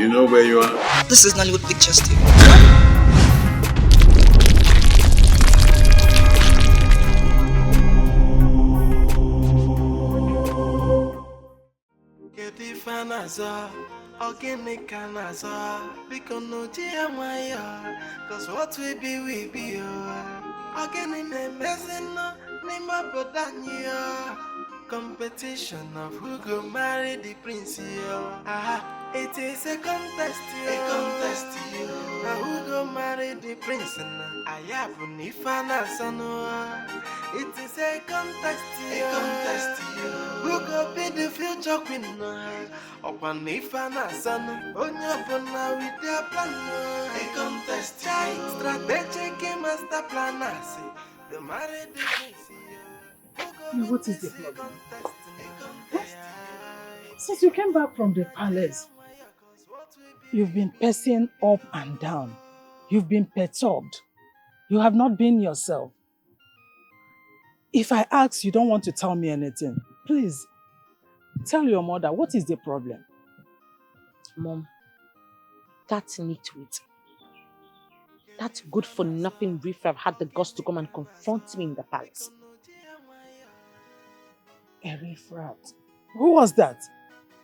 You know where you are? This is Nollywood Pictures TV. Cause what we be, again in a messing, Nima Bodania. Competition of who go marry the prince, it is a contest, who go marry the prince, I have Nifana Sanoa. It is a contest, who go be the future queen, upon Nifana Son, Onyapona with their plan, a contest, strategic master planners, the married the prince. What is the problem? Since you came back from the palace, you've been pacing up and down. You've been perturbed. You have not been yourself. If I ask, you don't want to tell me anything. Please, tell your mother, what is the problem? Mom, that nitwit, that good-for-nothing riffraff had the guts to come and confront me in the palace. A riffraff? Who was that?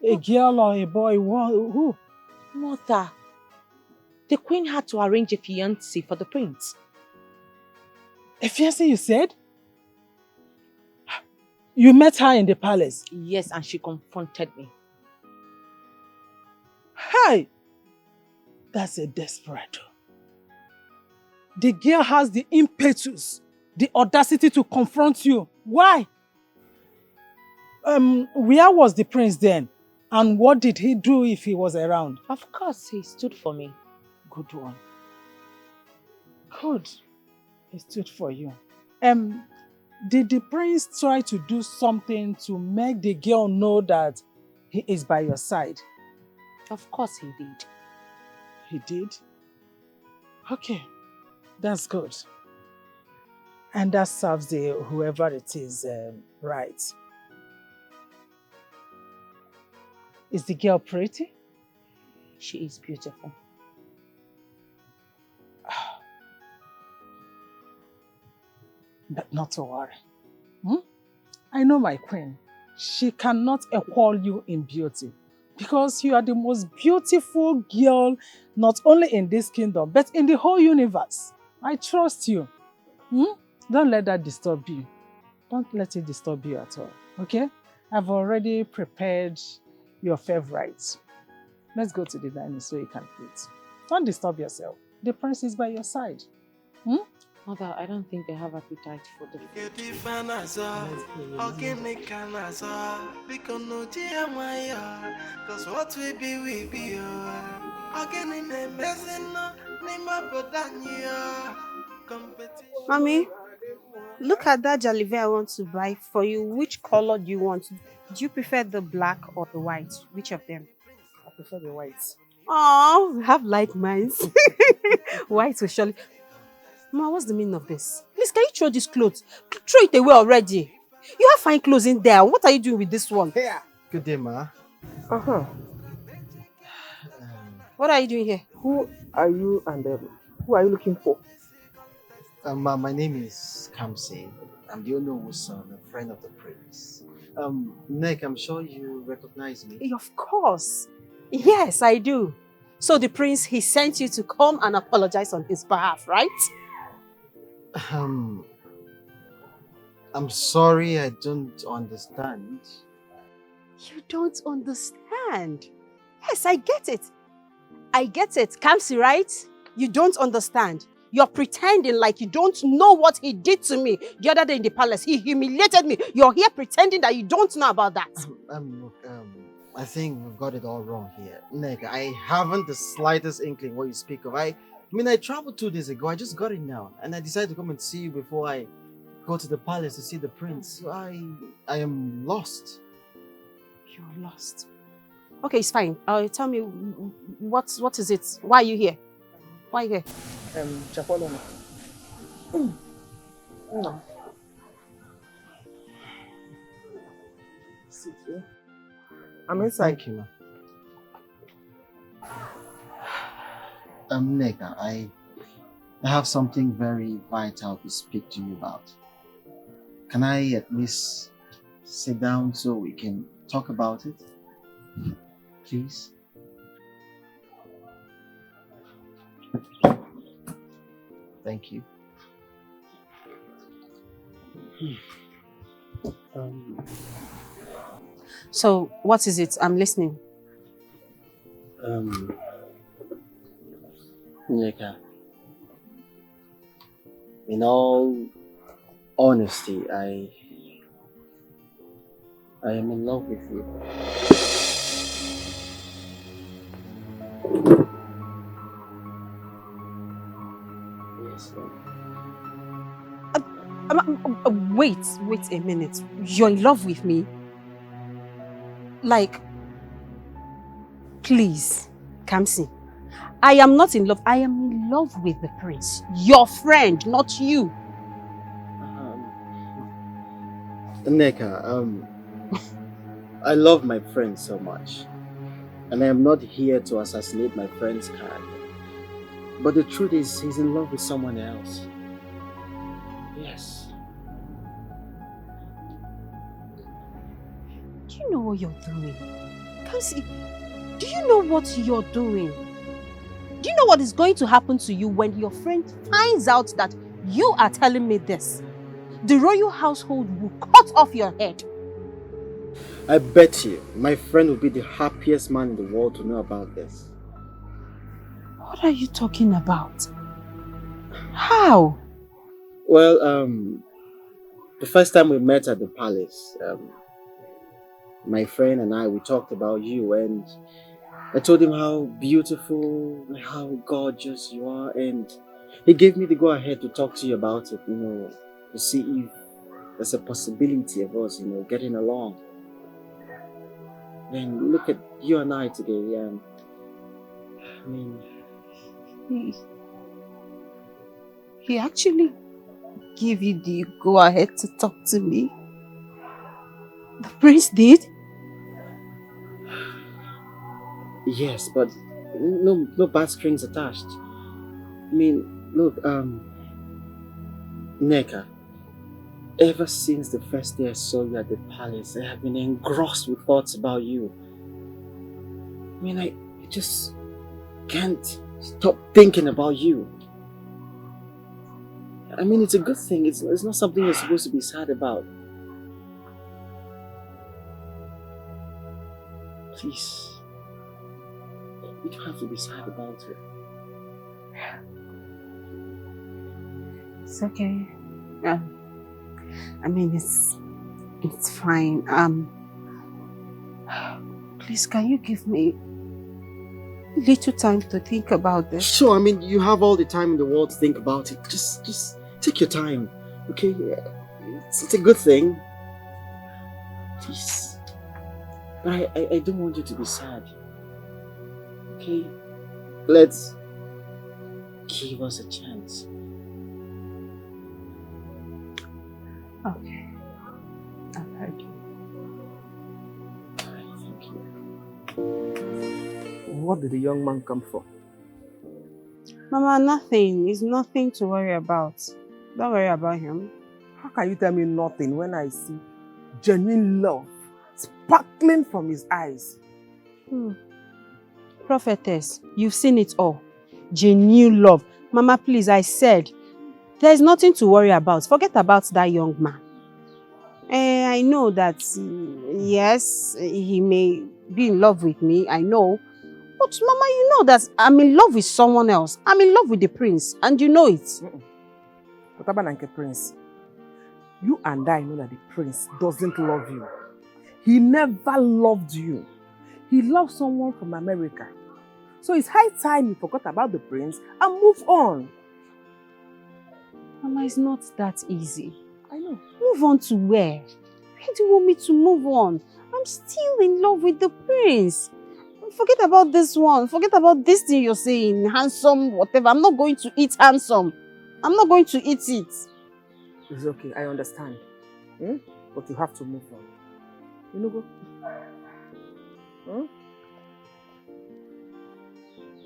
A girl or a boy? Who? Mother, the queen had to arrange a fiancé for the prince. A fiancé, you said? You met her in the palace? Yes, and she confronted me. Hi! That's a desperado. The girl has the impetus, the audacity to confront you. Why? Where was the prince then? And what did he do if he was around? Of course, he stood for me. Good one. Good. He stood for you. Did the prince try to do something to make the girl know that he is by your side? Of course he did. He did? Okay. That's good. And that serves the whoever it is right. Is the girl pretty? She is beautiful. But not to worry. I know my queen. She cannot equal you in beauty because you are the most beautiful girl not only in this kingdom but in the whole universe. I trust you. Don't let that disturb you. Don't let it disturb you at all. Okay? I've already prepared your favorites. Let's go to the dining so you can eat. Don't disturb yourself. The prince is by your side. Mother, I don't think they have appetite for the food. Cause what we be, again in a messing, Mommy, look at that jollivet I want to buy for you. Which color do you want? Do you prefer the black or the white? Which of them? I prefer the white. Oh, we have like minds. White will surely. Ma, what's the meaning of this? Please, can you throw this clothes? Throw it away already. You have fine clothes in there. What are you doing with this one? Yeah. Good day, Ma. What are you doing here? Who are you and who are you looking for? Ma, my name is Kamsi. I'm the Onowu son, a friend of the prince. Nick, I'm sure you recognize me. Of course. Yes, I do. So the prince, he sent you to come and apologize on his behalf, right? I'm sorry, I don't understand. You don't understand? Yes, I get it. I get it. Kamsi, right? You don't understand. You're pretending like you don't know what he did to me the other day in the palace. He humiliated me. You're here pretending that you don't know about that. Look, I think we've got it all wrong here. Nick, I haven't the slightest inkling what you speak of. I traveled 2 days ago. I just got it now. And I decided to come and see you before I go to the palace to see the prince. So I am lost. You're lost. Okay, it's fine. Tell me, what is it? Why are you here? Why are you here? Chapolo. No. I'm inside. Thank you, Ma. Neka, I have something very vital to speak to you about. Can I at least sit down so we can talk about it? Please? Thank you. So, what is it? I'm listening. Neka, in all honesty, I am in love with you. Yes, Wait a minute. You're in love with me? Like, please, Kamsi. I am not in love. I am in love with the prince. Your friend, not you. Neka, I love my friend so much. And I am not here to assassinate my friend's character. But the truth is, he's in love with someone else. Yes. Do you know what you're doing? Kamsi, do you know what you're doing? Do you know what is going to happen to you when your friend finds out that you are telling me this? The royal household will cut off your head. I bet you, my friend will be the happiest man in the world to know about this. What are you talking about? How? Well, the first time we met at the palace, my friend and we talked about you, and I told him how beautiful, how gorgeous you are, and he gave me the go-ahead to talk to you about it, to see if there's a possibility of us, getting along. And look at you and I today, He actually gave you the go-ahead to talk to me? The prince did? Yes, but no bad strings attached. Look, Neka, ever since the first day I saw you at the palace, I have been engrossed with thoughts about you. I just can't stop thinking about you. It's a good thing. It's not something you're supposed to be sad about. Please. You don't have to be sad about it. It's okay. It's fine. Please, can you give me a little time to think about this? Sure, you have all the time in the world to think about it. Just take your time, okay? It's a good thing. Please. But I don't want you to be sad. Okay? Let's give us a chance. Okay. I've heard you. Thank you. What did the young man come for? Mama, nothing. It's nothing to worry about. Don't worry about him. How can you tell me nothing when I see genuine love sparkling from his eyes? Prophetess, you've seen it all. Genuine love. Mama, please, I said, there's nothing to worry about. Forget about that young man. I know that, yes, he may be in love with me, I know. But Mama, you know that I'm in love with someone else. I'm in love with the prince, and you know it. What about Prince? You and I know that the prince doesn't love you. He never loved you. He loved someone from America. So it's high time you forgot about the prince and move on. Mama, it's not that easy. I know. Move on to where? Where do you want me to move on? I'm still in love with the prince. Forget about this one. Forget about this thing you're saying. Handsome, whatever. I'm not going to eat handsome. I'm not going to eat it. It's okay, I understand. But you have to move on. You know, go.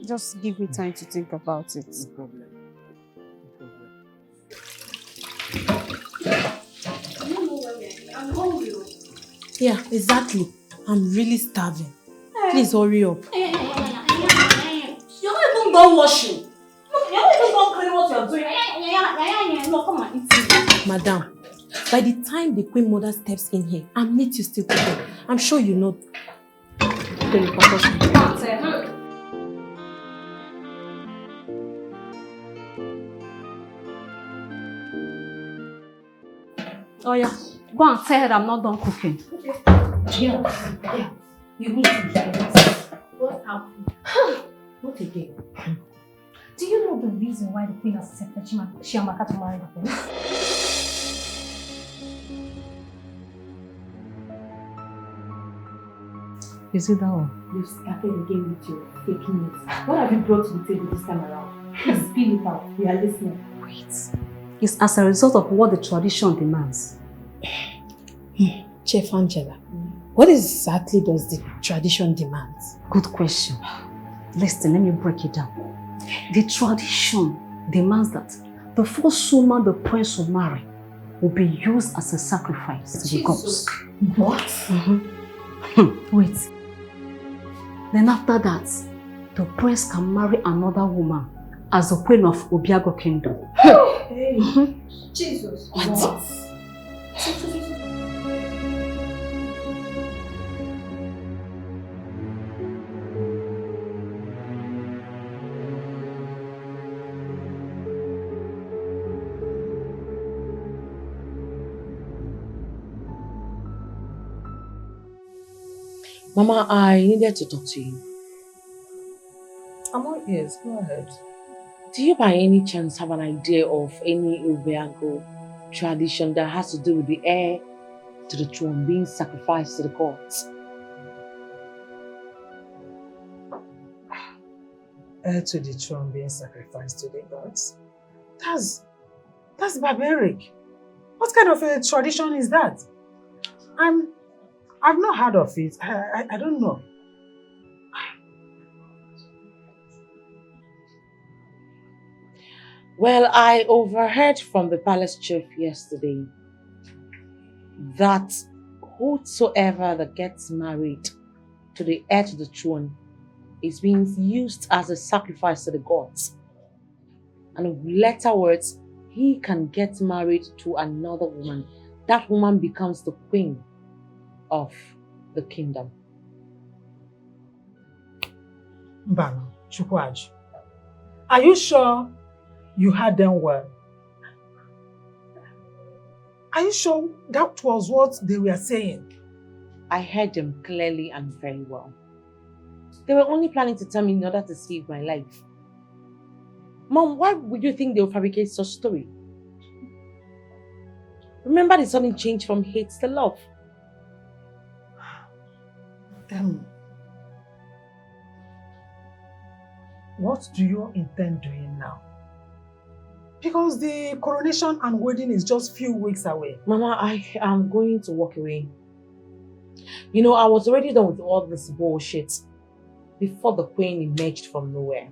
Just give me time to think about it. No problem. No problem. I'm hungry. Yeah, exactly. I'm really starving. Please hurry up. You're not even done washing. You're not even done cleaning what you're doing. No, come on, eat. Madam, by the time the Queen Mother steps in here and meets you still cooking, I'm sure you know the repercussions. Oh yeah, go and tell her I'm not done cooking. Yeah. You need to hear this. What happened? What again? Do you know the reason why the Queen has accepted Chiamaka to marry the Queen? Is it that one? You started again with your fake news. What have you brought to the table this time around? Please spill it out. We are listening. Wait. It's as a result of what the tradition demands. Chef Angela, what exactly does the tradition demand? Good question. Listen, let me break it down. The tradition demands that the first woman the prince will marry will be used as a sacrifice to the gods. What? Wait. Then after that, the prince can marry another woman as the queen of Obiagu kingdom. Hey. Jesus. What? Mama, I needed to talk to you. I'm all ears. Go ahead. Do you by any chance have an idea of any Obiagu tradition that has to do with the heir to the throne being sacrificed to the gods? Heir to the throne being sacrificed to the gods? That's barbaric. What kind of a tradition is that? I've not heard of it. I don't know. Well, I overheard from the palace chief yesterday that whosoever that gets married to the heir to the throne is being used as a sacrifice to the gods. And in later words, he can get married to another woman. That woman becomes the queen of the kingdom. Mbano, Chukwuaju, are you sure you heard them well? Are you sure that was what they were saying? I heard them clearly and very well. They were only planning to tell me in order to save my life. Mom, why would you think they will fabricate such story? Remember the sudden change from hate to love. What do you intend doing now? Because the coronation and wedding is just few weeks away. Mama, I am going to walk away. You know, I was already done with all this bullshit before the queen emerged from nowhere.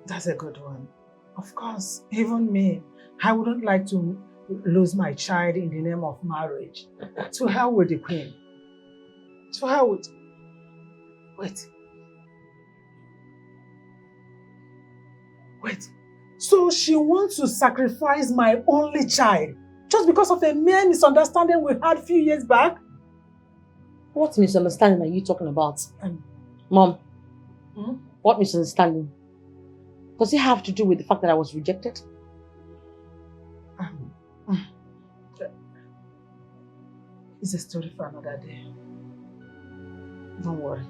That's a good one. Of course, even me, I wouldn't like to lose my child in the name of marriage. To hell with the queen. To hell with... Wait. So she wants to sacrifice my only child just because of a mere misunderstanding we had a few years back? What misunderstanding are you talking about? Mom, what misunderstanding? Does it have to do with the fact that I was rejected? It's a story for another day. Don't worry.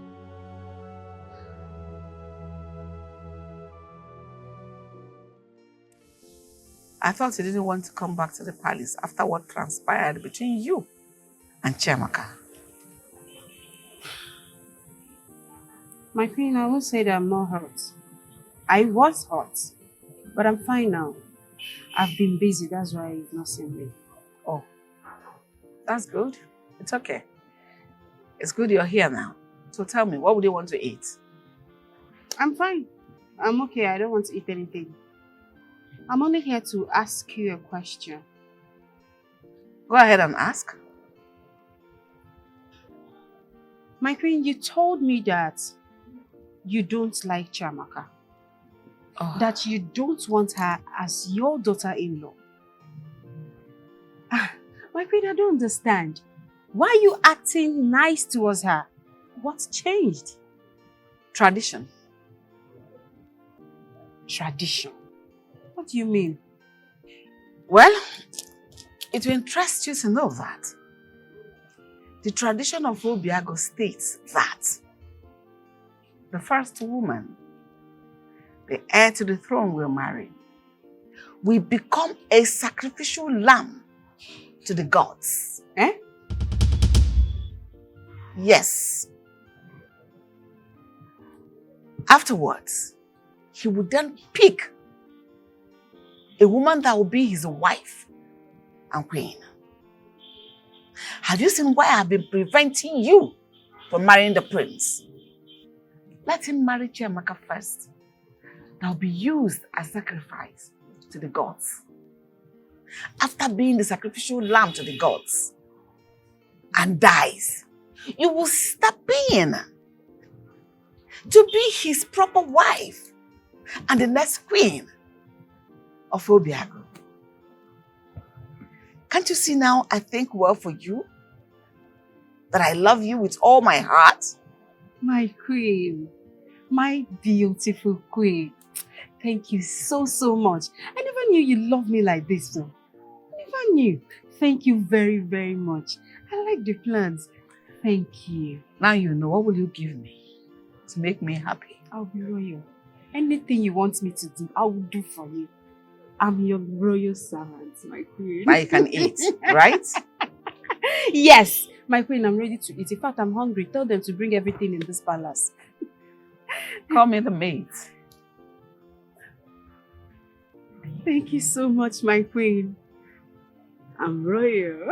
I thought you didn't want to come back to the palace after what transpired between you and Chiamaka. My queen, I won't say that I'm not hurt. I was hurt, but I'm fine now. I've been busy, that's why you've not seen me. Oh, that's good. It's okay. It's good you're here now. So tell me, what would you want to eat? I'm fine. I'm okay. I don't want to eat anything. I'm only here to ask you a question. Go ahead and ask. My queen, you told me that you don't like Chiamaka. Oh. That you don't want her as your daughter-in-law. My queen, I don't understand. Why are you acting nice towards her? What's changed? Tradition. Tradition? What do you mean? Well, it will interest you to know that the tradition of Obiagu states that the first woman, the heir to the throne, will marry, will become a sacrificial lamb to the gods. Eh? Yes. Afterwards, he would then pick a woman that will be his wife and queen. Have you seen why I've been preventing you from marrying the prince? Let him marry Chiamaka first. That will be used as sacrifice to the gods. After being the sacrificial lamb to the gods and dies, you will step in to be his proper wife and the next queen of Obiagu. Can't you see now I think well for you? That I love you with all my heart? My queen, my beautiful queen. Thank you so, so much. I never knew you loved me like this, no. I never knew. Thank you very, very much. I like the plans. Thank you. Now you know. What will you give me to make me happy? I'll be royal. Anything you want me to do, I will do for you. I'm your royal servant, my queen. Now you can eat, right? Yes, my queen, I'm ready to eat. In fact, I'm hungry. Tell them to bring everything in this palace. Call me the maid. Thank you so much, my queen. I'm royal.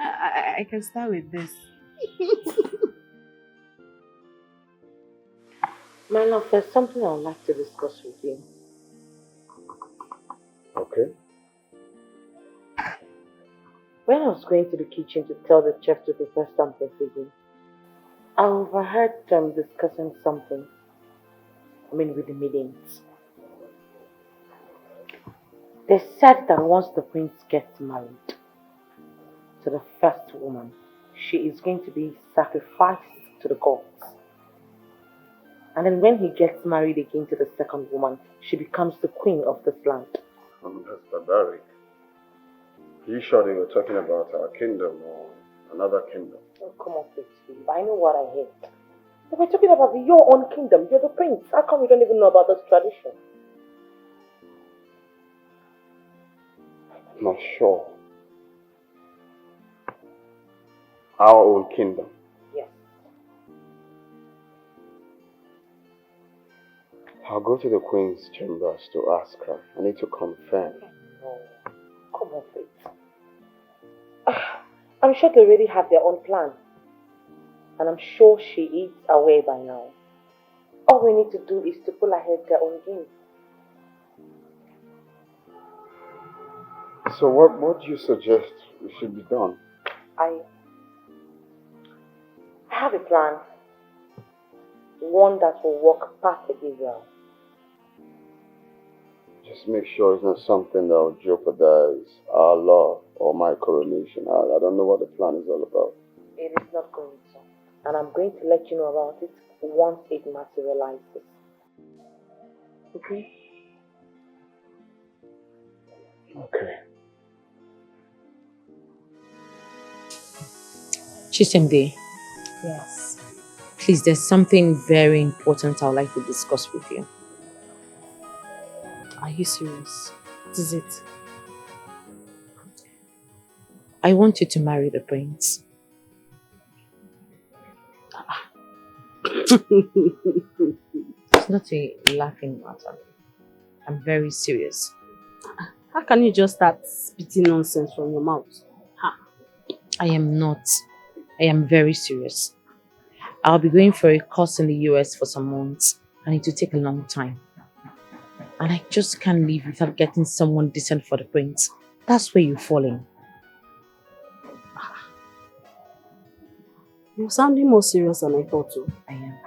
I can start with this. My love, there's something I would like to discuss with you. Okay. When I was going to the kitchen to tell the chef to prepare something for you, I overheard them discussing something. With the maidens. They said that once the prince gets married to the first woman, she is going to be sacrificed to the gods. And then when he gets married again to the second woman, she becomes the queen of this land. That's barbaric. Are you sure they were talking about our kingdom or another kingdom? Oh, come on, please, Philip. I know what I hate. If we're talking about your own kingdom, you're the prince. How come you don't even know about this tradition? I'm not sure. Our own kingdom. Yes. I'll go to the queen's chambers to ask her. I need to confirm. No. Come on, please. I'm sure they already have their own plan. And I'm sure she is aware by now. All we need to do is to pull ahead their own game. So what do you suggest should be done? I have a plan. One that will work perfectly well. Just make sure it's not something that will jeopardize our love or my coronation. I don't know what the plan is all about. It is not going to. And I'm going to let you know about it once it materializes. Okay? Okay. Chisemde. Yes. Please, there's something very important I would like to discuss with you. Are you serious? What is it? I want you to marry the prince. It's not a laughing matter. I'm very serious. How can you just start spitting nonsense from your mouth? I am not. I am very serious. I'll be going for a course in the US for some months, and it will take a long time. And I just can't leave without getting someone decent for the prince. That's where you're falling. You're sounding more serious than I thought so. I am.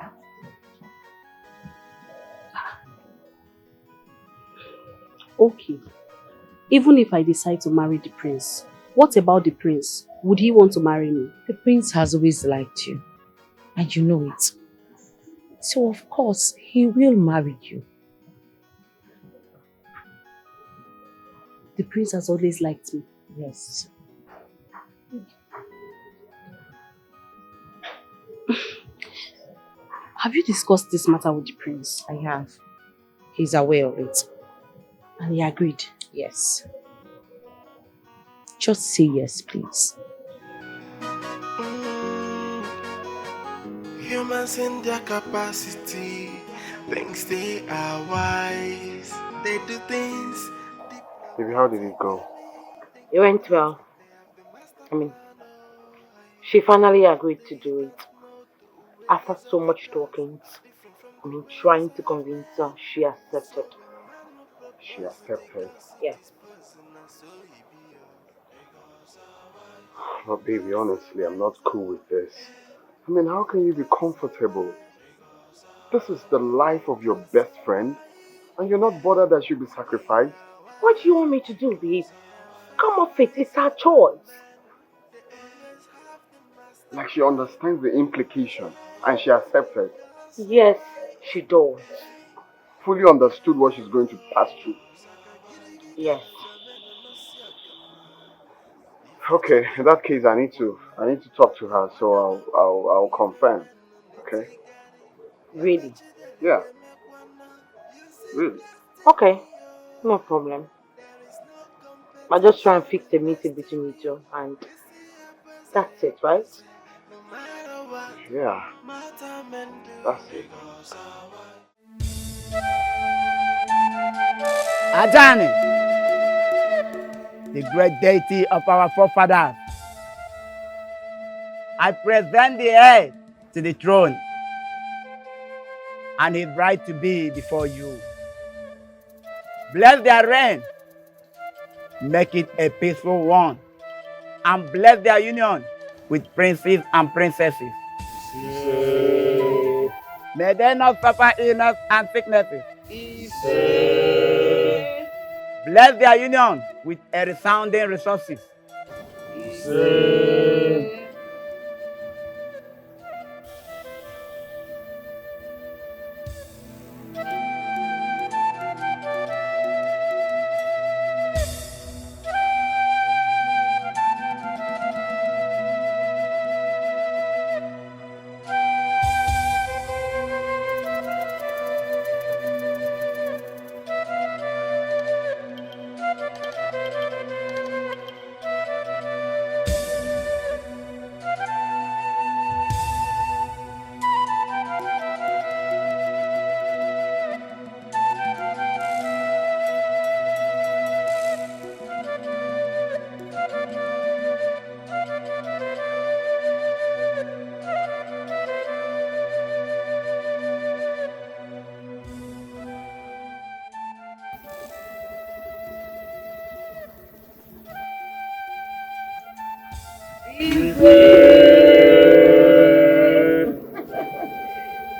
Okay. Even if I decide to marry the prince, what about the prince? Would he want to marry me? The prince has always liked you, and you know it. So of course, he will marry you. The prince has always liked me. Yes. Have you discussed this matter with the prince? I have. He's aware of it. And he agreed? Yes. Just say yes, please. Humans in their capacity, thinks they are wise. They do things. Baby, how did it go? It went well. She finally agreed to do it. After so much talking, trying to convince her, she accepted. She accepted. Yes. But baby, honestly, I'm not cool with this. How can you be comfortable? This is the life of your best friend, and you're not bothered that she'll be sacrificed? What do you want me to do, babe? Come off it, it's her choice. Like she understands the implication, and she accepted. Yes, she does. Fully understood what she's going to pass through. Yes. Okay, in that case, I need to talk to her, so I'll confirm. Okay? Really? Yeah. Really. Okay, no problem. I'll just try and fix the meeting between you two, and that's it, right? Yeah. That's it. Adani, the great deity of our forefathers, I present the heir to the throne and his bride to be before you. Bless their reign, make it a peaceful one, and bless their union with princes and princesses. May they not suffer illness and sicknesses. Bless their union with a resounding resources.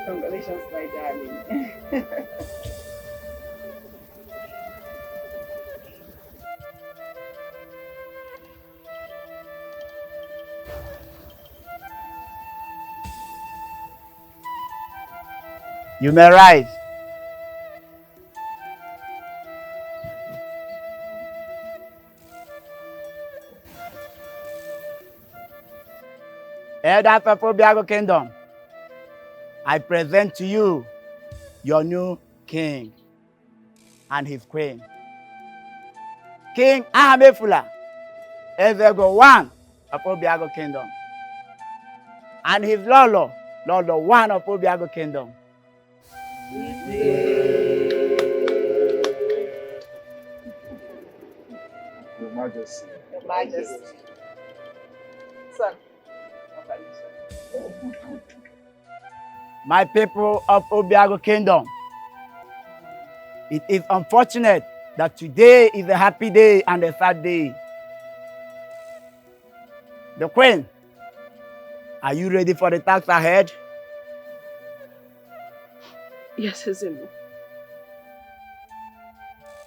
Congratulations, my darling. You may rise. Elders of Obiagu Kingdom, I present to you your new king and his queen. King Ahamefula, Ezego one of Obiagu Kingdom, and his Lolo, Lolo one of Obiagu Kingdom. Your Majesty. Your Majesty. Son, My people of Obiagu Kingdom, it is unfortunate that today is a happy day and a sad day. The Queen, are you ready for the task ahead? Yes, Ezemo.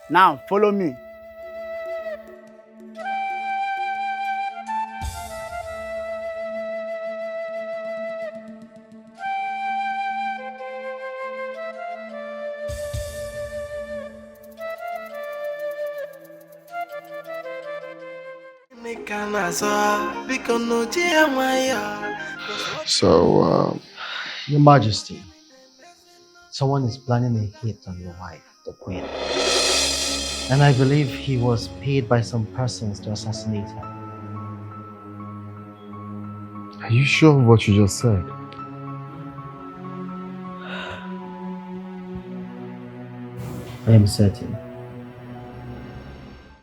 Now, follow me. So, Your Majesty, someone is planning a hit on your wife, the Queen. And I believe he was paid by some persons to assassinate her. are you sure of what you just said? I am certain.